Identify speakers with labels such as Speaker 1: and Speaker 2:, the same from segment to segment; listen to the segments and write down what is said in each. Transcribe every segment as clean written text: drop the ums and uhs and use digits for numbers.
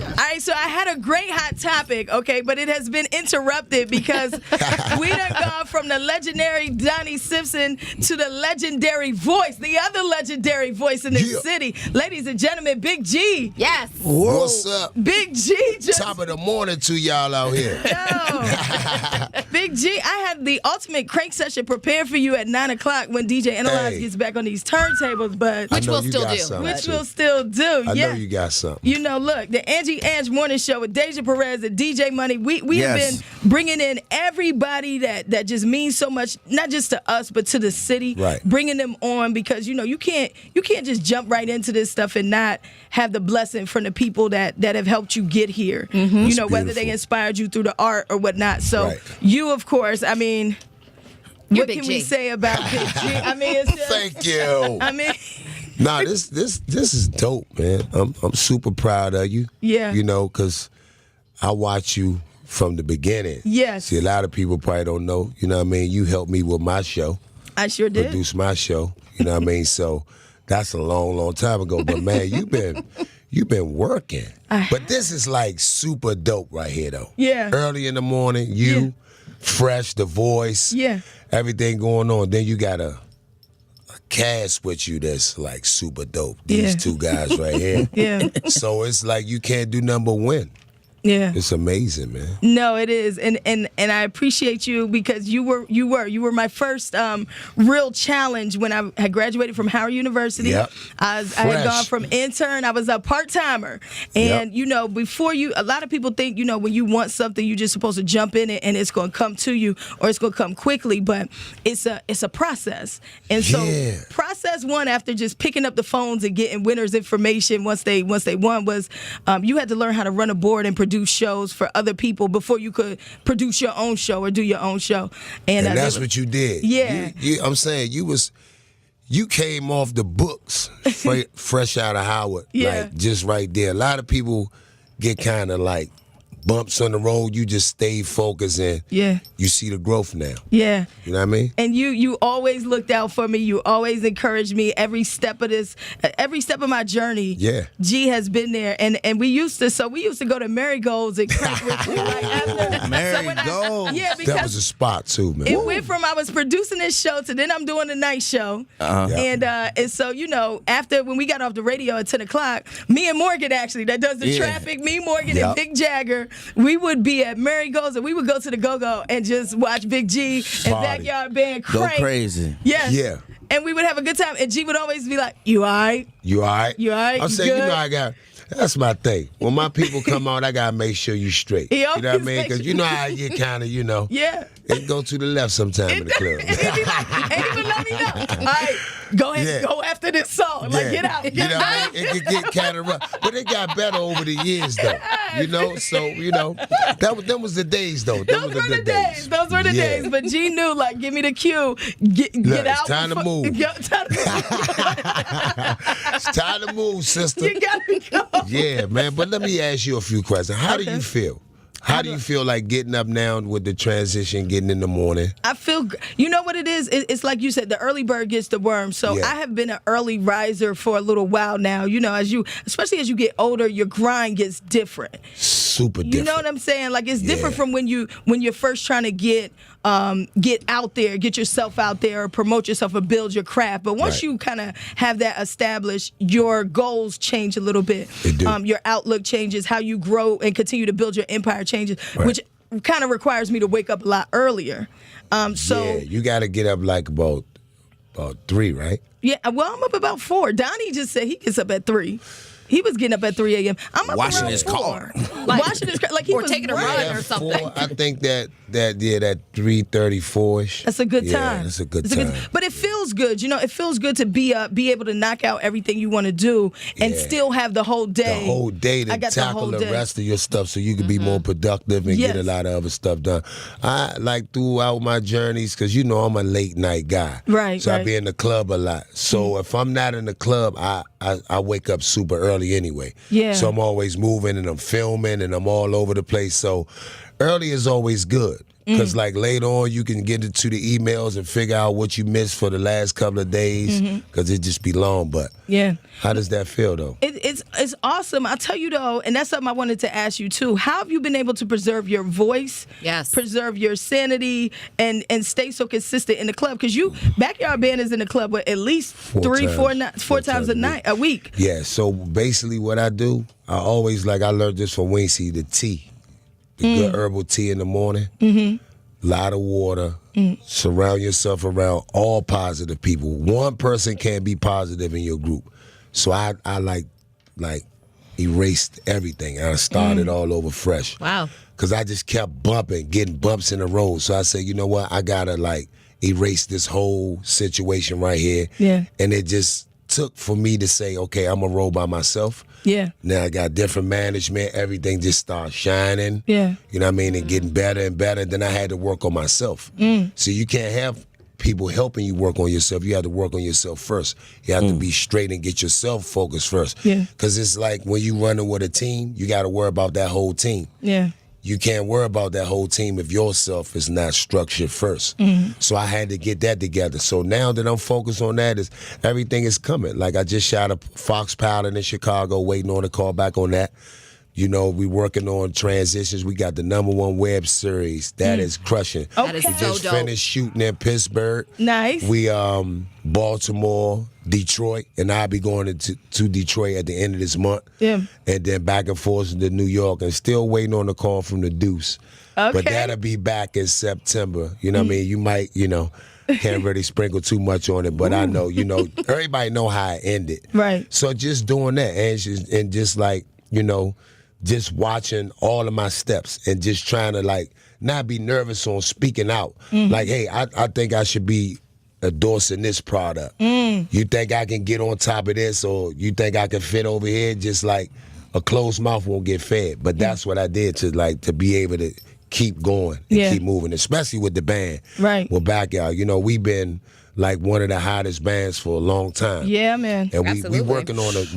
Speaker 1: All right, so I had a great hot topic, okay, but it has been interrupted because we done gone from the legendary Donnie Simpson to the legendary voice, the other legendary voice in this city. Ladies and gentlemen, Big G.
Speaker 2: Yes.
Speaker 3: Whoa. What's up?
Speaker 1: Big G.
Speaker 3: Top of the morning to y'all out here.
Speaker 1: Yo. Big G, I had the ultimate crank session prepared for you at 9 o'clock when DJ Analyze gets back on these turntables, but
Speaker 2: Which we'll still do.
Speaker 1: Which we'll still do.
Speaker 3: I know you got something.
Speaker 1: You know, look, the Ange Morning Show with Deja Perez and DJ Money, we have been bringing in everybody that just means so much, not just to us, but to the city.
Speaker 3: Right.
Speaker 1: Bringing them on because, you know, you can't just jump right into this stuff and not have the blessing from the people that have helped you get here. Mm-hmm. You know, whether they inspired you through the art or whatnot. So you, of course, I mean, what can we say about Big G? I mean, it's just,
Speaker 3: thank you.
Speaker 1: I mean,
Speaker 3: nah, this is dope, man. I'm super proud of you.
Speaker 1: Yeah.
Speaker 3: You know, because I watch you from the beginning.
Speaker 1: Yes.
Speaker 3: See, a lot of people probably don't know. You know what I mean? You helped me with my show.
Speaker 1: I sure did.
Speaker 3: Produce my show. You know what I mean? So that's a long, long time ago. But man, you've been working. But this is like super dope right here, though.
Speaker 1: Yeah.
Speaker 3: Early in the morning, fresh, the voice, everything going on. Then you got a cast with you that's like super dope. These two guys right here.
Speaker 1: Yeah.
Speaker 3: So it's like you can't do nothing but win.
Speaker 1: Yeah.
Speaker 3: It's amazing, man.
Speaker 1: No, it is. And I appreciate you because you were my first real challenge when I had graduated from Howard University.
Speaker 3: Yep.
Speaker 1: I had gone from intern, I was a part-timer. And you know, before a lot of people think, you know, when you want something, you're just supposed to jump in it and it's going to come to you or it's going to come quickly, but it's a process. And so process one after just picking up the phones and getting winners information once they won was you had to learn how to run a board and produce shows for other people before you could produce your own show or do your own show. And
Speaker 3: that's what you did.
Speaker 1: Yeah.
Speaker 3: I'm saying you came off the books fresh out of Howard.
Speaker 1: Yeah.
Speaker 3: Like just right there. A lot of people get kind of like bumps on the road. You just stay focused and you see the growth now.
Speaker 1: Yeah.
Speaker 3: You know what I mean?
Speaker 1: And you always looked out for me. You always encouraged me every step of my journey.
Speaker 3: Yeah.
Speaker 1: G has been there. And we used to go to Marigolds and crank with you like after.
Speaker 4: Marigolds.
Speaker 1: Because
Speaker 3: that was a spot too, man.
Speaker 1: It went from I was producing this show to then I'm doing the night show. And so, you know, after when we got off the radio at 10 o'clock, me and Morgan actually, that does the traffic, me, Morgan, and Big Jagger, we would be at Marigold's and we would go to the Go-Go and just watch Big G and Backyard Band crank.
Speaker 4: Go crazy.
Speaker 1: Yes.
Speaker 3: Yeah.
Speaker 1: And we would have a good time. And G would always be like, you all right?
Speaker 3: You all right?
Speaker 1: You all right?
Speaker 3: I'm saying, you know, that's my thing. When my people come out, I got to make sure you straight. You know what I mean? Because you know how I get kind of, you know.
Speaker 1: Yeah.
Speaker 3: It go to the left sometime in the club.
Speaker 1: And he would let me know. All right, go ahead, go after this song. Like, get out.
Speaker 3: You know what I mean? It could get kind of rough. But it got better over the years, though. You know? So, you know, them was the days, though.
Speaker 1: Those were the days. Those were the days. But G knew, like, give me the cue. Get out.
Speaker 3: It's time to move. It's time to move, sister.
Speaker 1: You got to go.
Speaker 3: Yeah, man. But let me ask you a few questions. How do you feel? How do you feel like getting up now with the transition, getting in the morning?
Speaker 1: I feel, you know what it is? It's like you said, the early bird gets the worm. So I have been an early riser for a little while now. You know, especially as you get older, your grind gets different.
Speaker 3: Super different.
Speaker 1: You know what I'm saying? Like it's different from when you're first trying to get out there, get yourself out there, or promote yourself or build your craft. But once you kind of have that established, your goals change a little bit.
Speaker 3: They do.
Speaker 1: Your outlook changes, how you grow and continue to build your empire changes, which kind of requires me to wake up a lot earlier.
Speaker 3: You got to get up like about 3, right?
Speaker 1: Yeah, well, I'm up about 4. Donnie just said he gets up at 3. He was getting up at 3 a.m. I'm up
Speaker 4: washing
Speaker 1: around
Speaker 4: his
Speaker 1: 4.
Speaker 4: car.
Speaker 1: Washing his car. Like he
Speaker 2: or
Speaker 1: was
Speaker 2: taking a run or something.
Speaker 3: 4, I think that 3:34ish.
Speaker 1: That's a good time.
Speaker 3: Yeah, that's a good time.
Speaker 1: But it feels good. You know, it feels good to be able to knock out everything you want to do and still have the whole day.
Speaker 3: The whole day to tackle the rest of your stuff so you can be more productive and get a lot of other stuff done. I like throughout my journeys, because you know I'm a late night guy.
Speaker 1: Right.
Speaker 3: So I be in the club a lot. So if I'm not in the club, I wake up super early anyway.
Speaker 1: Yeah.
Speaker 3: So I'm always moving and I'm filming and I'm all over the place. So early is always good. Because like later on, you can get into the emails and figure out what you missed for the last couple of days. Because it just be long. But how does that feel though?
Speaker 1: It's awesome. I'll tell you though, and that's something I wanted to ask you too. How have you been able to preserve your voice?
Speaker 2: Yes.
Speaker 1: Preserve your sanity and stay so consistent in the club? Because you Backyard Band is in the club with at least four times a week.
Speaker 3: Yeah. So basically, what I do, I learned this from Wincy, the tea. The good herbal tea in the morning, lot of water, surround yourself around all positive people. One person can't be positive in your group. So I like erased everything. I started all over fresh.
Speaker 2: Wow.
Speaker 3: Because I just kept getting bumps in the road. So I said, you know what, I gotta erase this whole situation right here.
Speaker 1: Yeah.
Speaker 3: And it just took for me to say, okay, I'm gonna roll by myself.
Speaker 1: Yeah.
Speaker 3: Now I got different management. Everything just started shining.
Speaker 1: Yeah.
Speaker 3: You know what I mean? And getting better and better. Then I had to work on myself. So you can't have people helping you work on yourself. You have to work on yourself first. You have to be straight and get yourself focused first.
Speaker 1: Yeah.
Speaker 3: Because it's like when you running with a team, you got to worry about that whole team.
Speaker 1: Yeah.
Speaker 3: You can't worry about that whole team if yourself is not structured first. So I had to get that together. So now that I'm focused on that, everything is coming. Like I just shot a Fox pilot in Chicago, waiting on a call back on that. You know, we working on transitions. We got the #1 web series that is crushing.
Speaker 1: That is
Speaker 3: we
Speaker 2: so
Speaker 3: just
Speaker 2: dope.
Speaker 3: finished shooting in Pittsburgh.
Speaker 1: Nice.
Speaker 3: We Baltimore, Detroit, and I'll be going to Detroit at the end of this month.
Speaker 1: Yeah.
Speaker 3: And then back and forth to New York, and still waiting on the call from the Deuce.
Speaker 1: Okay.
Speaker 3: But that'll be back in September. You know what I mean? You might, can't really sprinkle too much on it, but I know, everybody know how it ended.
Speaker 1: Right.
Speaker 3: So just doing that, and just just watching all of my steps and just trying to not be nervous on speaking out. Like, hey, I think I should be endorsing this product. You think I can get on top of this, or you think I can fit over here? Just like a closed mouth won't get fed. But that's what I did to be able to keep going and keep moving, especially with the band.
Speaker 1: Right.
Speaker 3: With Backyard. We've been one of the hottest bands for a long time.
Speaker 1: Yeah, man.
Speaker 3: And we
Speaker 2: Absolutely.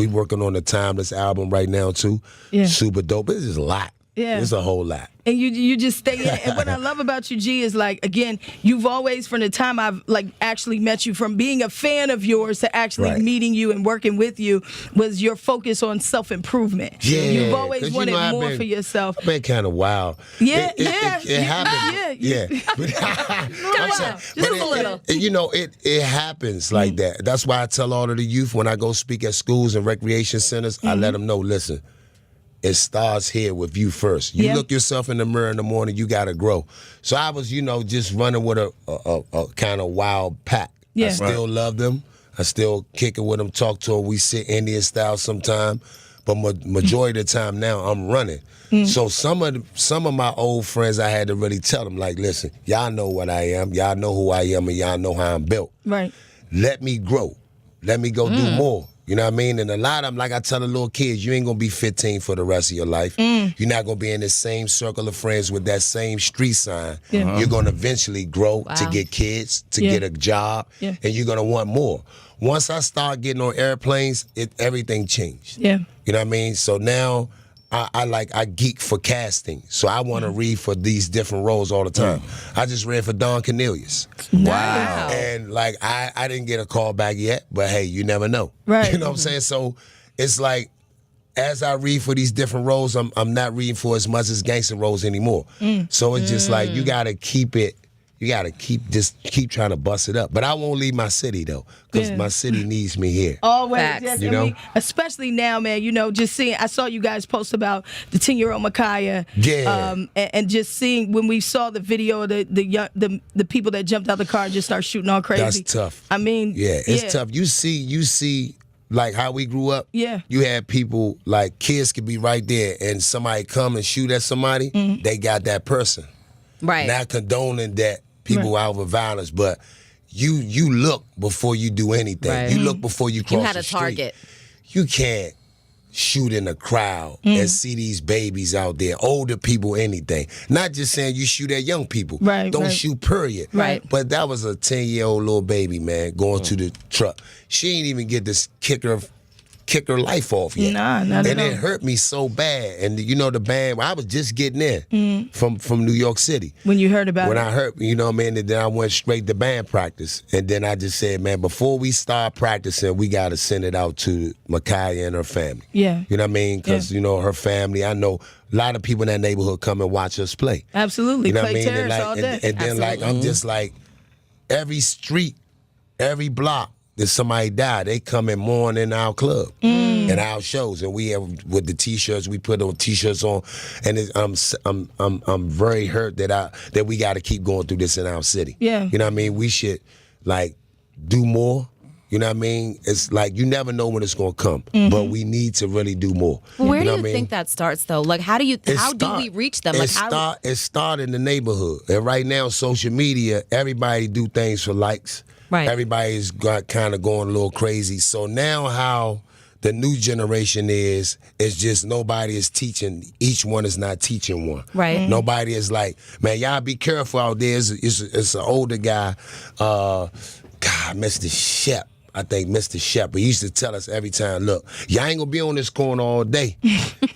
Speaker 3: working on a Timeless album right now too.
Speaker 1: Yeah.
Speaker 3: Super dope. It's just a lot.
Speaker 1: Yeah.
Speaker 3: It's a whole lot.
Speaker 1: And you just stay in. And what I love about you, G, is again, you've always, from the time I've actually met you, from being a fan of yours to actually meeting you and working with you, was your focus on self-improvement.
Speaker 3: Yeah.
Speaker 1: You've always wanted more
Speaker 3: I've been,
Speaker 1: for yourself.
Speaker 3: I've been kind of wild.
Speaker 1: Yeah,
Speaker 3: it happened.
Speaker 1: Yeah.
Speaker 2: Just a little.
Speaker 3: It happens like that. That's why I tell all of the youth when I go speak at schools and recreation centers, I let them know, listen, it starts here with you first. You look yourself in the mirror in the morning, you got to grow. So I was, just running with a kind of wild pack.
Speaker 1: Yeah.
Speaker 3: I still love them. I still kick it with them, talk to them. We sit Indian style sometime. But majority of the time now, I'm running. So some of my old friends, I had to really tell them, listen, y'all know what I am. Y'all know who I am, and y'all know how I'm built.
Speaker 1: Right.
Speaker 3: Let me grow. Let me go do more. You know what I mean? And a lot of them, like I tell the little kids, you ain't going to be 15 for the rest of your life. You're not going to be in the same circle of friends with that same street sign. Yeah. You're going to eventually grow to get kids, to get a job, and you're going to want more. Once I start getting on airplanes, everything changed.
Speaker 1: Yeah.
Speaker 3: You know what I mean? So now I geek for casting. So I want to read for these different roles all the time. I just read for Don Cornelius.
Speaker 1: Wow.
Speaker 3: And I didn't get a call back yet, but hey, you never know.
Speaker 1: Right.
Speaker 3: You know what I'm saying? So it's as I read for these different roles, I'm not reading for as much as gangster roles anymore. So it's just you gotta keep it. You gotta keep trying to bust it up. But I won't leave my city though, because my city needs me here.
Speaker 1: Always,
Speaker 2: Facts.
Speaker 1: yes.
Speaker 3: You know?
Speaker 1: Especially now, man. Just seeing. I saw you guys post about the 10-year-old Makiyah.
Speaker 3: Yeah.
Speaker 1: And just seeing when we saw the video of the people that jumped out the car and just start shooting all crazy.
Speaker 3: That's tough.
Speaker 1: I mean,
Speaker 3: yeah, it's tough. You see. How we grew up,
Speaker 1: Yeah.
Speaker 3: You had people, kids could be right there and somebody come and shoot at somebody, they got that person.
Speaker 2: Right.
Speaker 3: Not condoning that people out with violence, but you look before you do anything.
Speaker 2: Right.
Speaker 3: You look before you cross
Speaker 2: You had
Speaker 3: the
Speaker 2: a
Speaker 3: street.
Speaker 2: target.
Speaker 3: You can't shoot in a crowd and see these babies out there, older people, anything. Not just saying you shoot at young people.
Speaker 1: Right,
Speaker 3: Don't
Speaker 1: right.
Speaker 3: shoot, period.
Speaker 1: Right.
Speaker 3: But that was a 10-year-old little baby, man, going to the truck. She ain't even get this kick her kick her life off yet.
Speaker 1: Nah, not at
Speaker 3: and
Speaker 1: all.
Speaker 3: it hurt me so bad. And you know the band, I was just getting in from New York City.
Speaker 1: When you heard about
Speaker 3: When
Speaker 1: it.
Speaker 3: I heard, you know what I mean, and then I went straight to band practice. And then I just said, man, before we start practicing, we got to send it out to Makiyah and her family.
Speaker 1: Yeah.
Speaker 3: You know what I mean? Because, you know, her family, I know a lot of people in that neighborhood come and watch us play.
Speaker 1: Absolutely.
Speaker 3: You know
Speaker 1: Play
Speaker 3: what I mean?
Speaker 1: terrace
Speaker 3: And,
Speaker 1: all day.
Speaker 3: and then, like, I'm just like, every street, every block that somebody died, they come and mourn in our club and our shows. And we have, with the T-shirts, we put on T-shirts on. And I'm very hurt that we got to keep going through this in our city.
Speaker 1: Yeah.
Speaker 3: You know what I mean? We should, like, do more. You know what I mean? It's like you never know when it's gonna come, but we need to really do more.
Speaker 4: Where
Speaker 3: you know
Speaker 4: do you
Speaker 3: what I mean?
Speaker 4: think that starts though? Like, how do we reach them? Like,
Speaker 3: It start in the neighborhood, and right now, social media, everybody do things for likes.
Speaker 4: Right.
Speaker 3: Everybody's got kind of going a little crazy. So now, how the new generation is just nobody is teaching. Each one is not teaching one.
Speaker 4: Right.
Speaker 3: Nobody is like, man, y'all be careful out there. It's an older guy. Mr. Shep. I think Mr. Shep, he used to tell us every time, look, y'all ain't gonna be on this corner all day.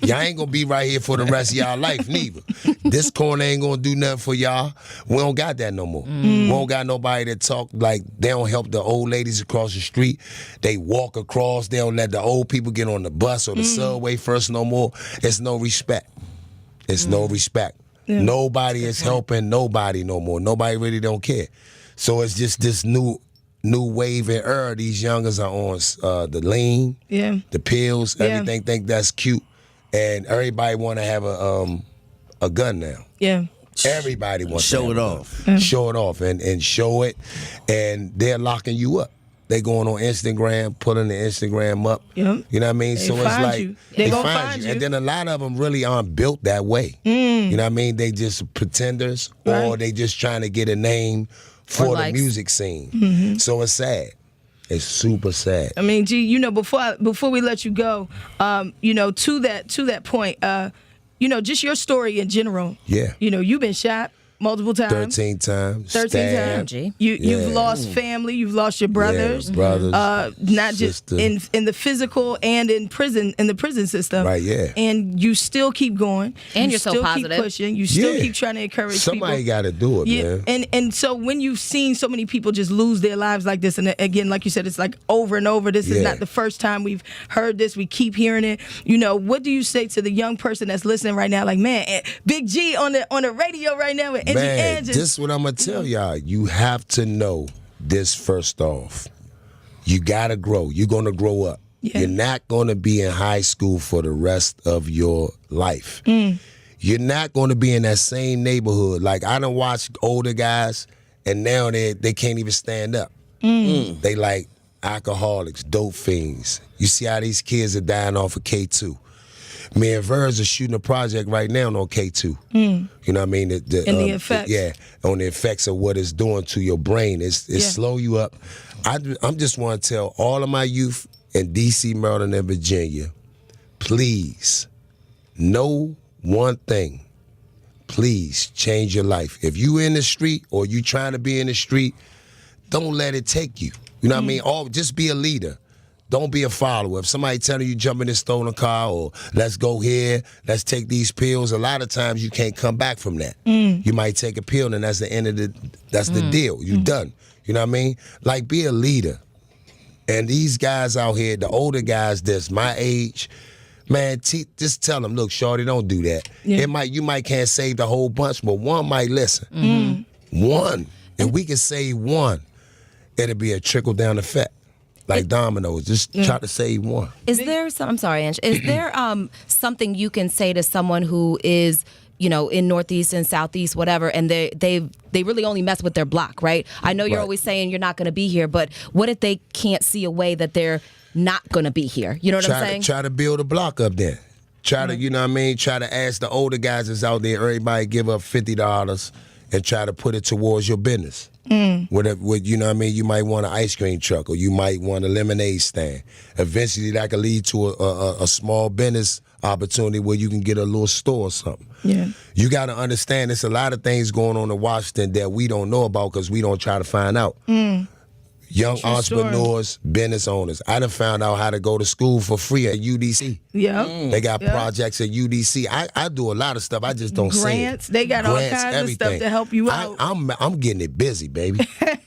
Speaker 3: Y'all ain't gonna be right here for the rest of y'all life, neither. This corner ain't gonna do nothing for y'all. We don't got that no more. We don't got nobody that talk like they don't help the old ladies across the street. They walk across, they don't let the old people get on the bus or the subway first no more. It's no respect. It's no respect.
Speaker 1: Yeah.
Speaker 3: Nobody is helping nobody no more. Nobody really don't care. So it's just this new wave and era. These youngers are on the lean, the pills, everything. Think that's cute, and everybody want to have a gun now.
Speaker 1: Yeah.
Speaker 3: Everybody wants
Speaker 2: Show
Speaker 3: to
Speaker 2: it
Speaker 3: have a
Speaker 2: off.
Speaker 3: gun. Show it off and show it, and they're locking you up. They going on Instagram, pulling the Instagram up.
Speaker 1: Yep.
Speaker 3: You know what I mean?
Speaker 1: They
Speaker 3: so it's
Speaker 1: find
Speaker 3: like
Speaker 1: you. They gonna find you.
Speaker 3: And then a lot of them really aren't built that way. You know what I mean? They just pretenders, or
Speaker 1: Right.
Speaker 3: they just trying to get a name for the
Speaker 4: likes.
Speaker 3: music scene. So it's sad. It's super sad.
Speaker 1: I mean, G, you know, before we let you go, you know, to that point, you know, just your story in general.
Speaker 3: Yeah.
Speaker 1: You know, you've been shot multiple times.
Speaker 3: 13 times.
Speaker 1: 13
Speaker 3: stabbed.
Speaker 1: times.
Speaker 4: Angie.
Speaker 1: You've
Speaker 3: Yeah.
Speaker 1: lost family. You've lost your brothers.
Speaker 3: Yeah, brothers.
Speaker 1: Not just
Speaker 3: sister.
Speaker 1: in the physical and in the prison system.
Speaker 3: Right, yeah.
Speaker 1: And you still keep going.
Speaker 4: And
Speaker 1: you
Speaker 4: you're so
Speaker 1: still
Speaker 4: positive.
Speaker 1: keep pushing. You still
Speaker 3: Yeah.
Speaker 1: keep trying to encourage
Speaker 3: Somebody
Speaker 1: people.
Speaker 3: got to do it, man.
Speaker 1: And so when you've seen so many people just lose their lives like this, and again, like you said, it's like over and over. This is
Speaker 3: Yeah.
Speaker 1: not the first time we've heard this. We keep hearing it. You know, what do you say to the young person that's listening right now? Like, man, Big G on the radio right now with Angie.
Speaker 3: Man, this is what I'm going to tell y'all. You have to know this first off. You got to grow. You're going to grow up.
Speaker 1: Yeah.
Speaker 3: You're not going to be in high school for the rest of your life. You're not going to be in that same neighborhood. Like, I done watched older guys, and now they can't even stand up. They like alcoholics, dope fiends. You see how these kids are dying off of K2. Me and Verz are shooting a project right now on K2. You know what I mean?
Speaker 1: And the effects.
Speaker 3: Yeah, on the effects of what it's doing to your brain. It slow you up. I'm just want to tell all of my youth in D.C., Maryland, and Virginia, please, know one thing. Please change your life. If you in the street or you trying to be in the street, don't let it take you. You know what I mean? Just be a leader. Don't be a follower. If somebody telling you jump in this stolen car or let's go here, let's take these pills, a lot of times you can't come back from that. You might take a pill and that's the end of the deal. You done. You know what I mean? Like, be a leader. And these guys out here, the older guys that's my age, man, just tell them, look, shorty, don't do that.
Speaker 1: Yeah.
Speaker 3: You might can't save the whole bunch, but one might listen. One. If we can save one, it'll be a trickle down effect. Like dominoes, just try to save one.
Speaker 4: Is there I'm sorry, Ange. Is there something you can say to someone who is, you know, in Northeast and Southeast, whatever, and they really only mess with their block, right? I know you're
Speaker 3: Right.
Speaker 4: always saying you're not going to be here, but what if they can't see a way that they're not going to be here? You know what I'm saying?
Speaker 3: Try to build a block up there. Try to, you know what I mean? Try to ask the older guys that's out there, everybody give up $50 and try to put it towards your business. With you know what I mean? You might want an ice cream truck or you might want a lemonade stand. Eventually that could lead to a small business opportunity where you can get a little store or something.
Speaker 1: Yeah.
Speaker 3: You got to understand there's a lot of things going on in Washington that we don't know about because we don't try to find out. young
Speaker 1: True
Speaker 3: entrepreneurs, business owners. I done found out how to go to school for free at UDC.
Speaker 1: Yeah.
Speaker 3: They got projects at UDC. I do a lot of stuff. I just don't say it.
Speaker 1: Grants. They got all kinds of stuff to help you out.
Speaker 3: I'm getting it busy, baby.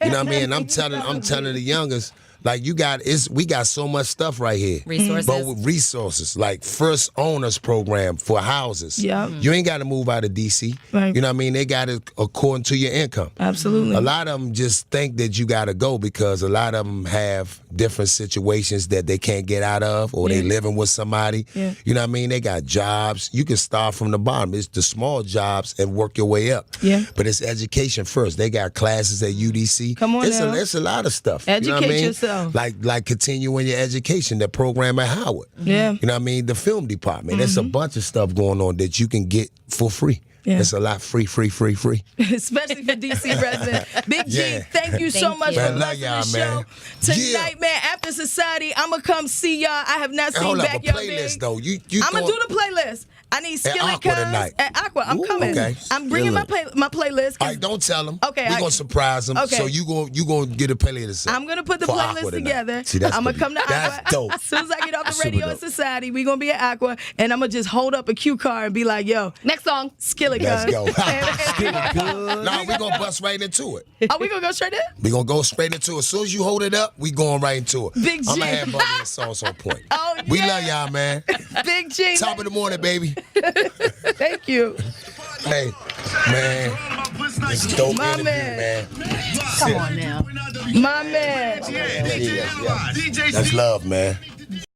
Speaker 3: You know what I mean? I'm telling the youngest, like we got so much stuff right here.
Speaker 4: Resources.
Speaker 3: But with resources, like first owners program for houses.
Speaker 1: Yeah.
Speaker 3: You ain't got to move out of DC.
Speaker 1: Right.
Speaker 3: You know what I mean? They got it according to your income.
Speaker 1: Absolutely.
Speaker 3: A lot of them just think that you got to go because a lot of them have different situations that they can't get out of, or they living with somebody.
Speaker 1: Yeah.
Speaker 3: You know what I mean? They got jobs. You can start from the bottom. It's the small jobs and work your way up.
Speaker 1: Yeah.
Speaker 3: But it's education first. They got classes at UDC.
Speaker 1: Come on now.
Speaker 3: It's a lot of stuff.
Speaker 1: Educate
Speaker 3: you know what I mean?
Speaker 1: yourself.
Speaker 3: Like continuing your education, the program at Howard.
Speaker 1: Yeah.
Speaker 3: You know what I mean? The film department. There's a bunch of stuff going on that you can get for free.
Speaker 1: Yeah.
Speaker 3: It's a lot free.
Speaker 1: Especially for DC residents. Big G,
Speaker 3: Yeah.
Speaker 1: thank you so
Speaker 4: Thank
Speaker 1: much
Speaker 4: you.
Speaker 1: for
Speaker 3: Man, love
Speaker 1: blessing the
Speaker 3: y'all,
Speaker 1: show.
Speaker 3: man.
Speaker 1: Tonight, man, after society, I'm going to come see y'all. I have not seen
Speaker 3: Hold up, a
Speaker 1: Backyard
Speaker 3: playlist
Speaker 1: Big.
Speaker 3: though. You
Speaker 1: I'm going to do the playlist. I need Skillet
Speaker 3: Aqua
Speaker 1: Cuz
Speaker 3: tonight.
Speaker 1: at Aqua. I'm
Speaker 3: Ooh,
Speaker 1: coming.
Speaker 3: okay.
Speaker 1: I'm bringing my playlist.
Speaker 3: All right, don't tell them.
Speaker 1: Okay,
Speaker 3: We're going to surprise them.
Speaker 1: Okay.
Speaker 3: So you gonna get a playlist.
Speaker 1: I'm gonna put the
Speaker 3: for
Speaker 1: playlist
Speaker 3: Aqua tonight.
Speaker 1: together.
Speaker 3: See, that's
Speaker 1: I'm gonna
Speaker 3: gonna
Speaker 1: come to
Speaker 3: be-
Speaker 1: Aqua.
Speaker 3: that's dope.
Speaker 1: As soon as I get off the
Speaker 3: Super
Speaker 1: radio in
Speaker 3: dope.
Speaker 1: Society, we gonna be at Aqua, and I'm gonna just hold up a cue card and be like, "Yo,
Speaker 2: Next song.
Speaker 1: Skillet
Speaker 3: Let's
Speaker 1: Cuz."
Speaker 3: go. No, we're going to bust right into it.
Speaker 1: Are we gonna go straight in?
Speaker 3: We're going to go straight into it. As soon as you hold it up, we going right into it.
Speaker 1: Big
Speaker 3: I'm
Speaker 1: G.
Speaker 3: going to have Bubby and Sauce on point.
Speaker 1: Oh,
Speaker 3: We
Speaker 1: yeah.
Speaker 3: love y'all, man.
Speaker 1: Big G.
Speaker 3: Top of the morning, baby.
Speaker 1: Thank you.
Speaker 3: Hey, man. It's a dope
Speaker 1: My
Speaker 3: interview,
Speaker 1: man.
Speaker 3: man.
Speaker 2: Come on now.
Speaker 1: My man.
Speaker 3: Yeah. That's love, man.